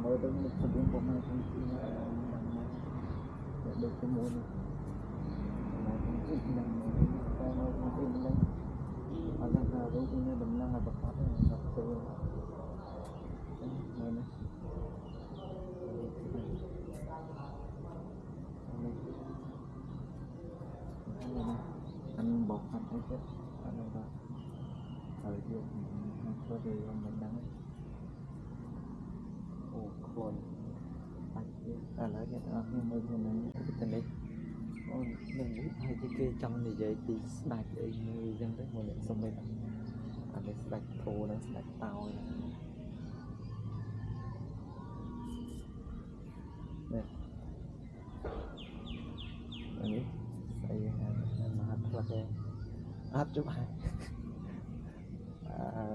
ở đây được sử dụng của máy không chỉ là được cái môn này không ít lần cái nó không ít lần ở đây là đối với bệnh năng là bậc pháp là từ này này anh bột anh ấy chết anh đây là ở dưới có gì không mình đắng ồ còn lấy cái đó nhưng mà mình cái này mình biết hai cái trong này vậy thì sạch để người dân tới một lần xong rồi anh ấy sạch thô nó sạch tàu này ini saya mahat lagi chụp hai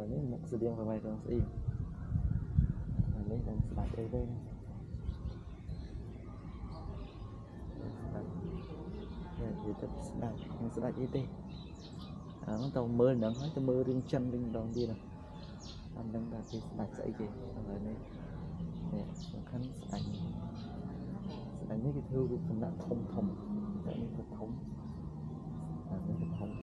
ini một sự điện vào bài trong sim ini dan slide đây đây thì thật slide itu nó tàu mưa nắng hết tàu mưa riêng chân riêng đòn đi nè anh đang đặt cái slide dậy kì ở đây nè khăn slide mấy cái thư của phần đã thông thông tại những cuộc thống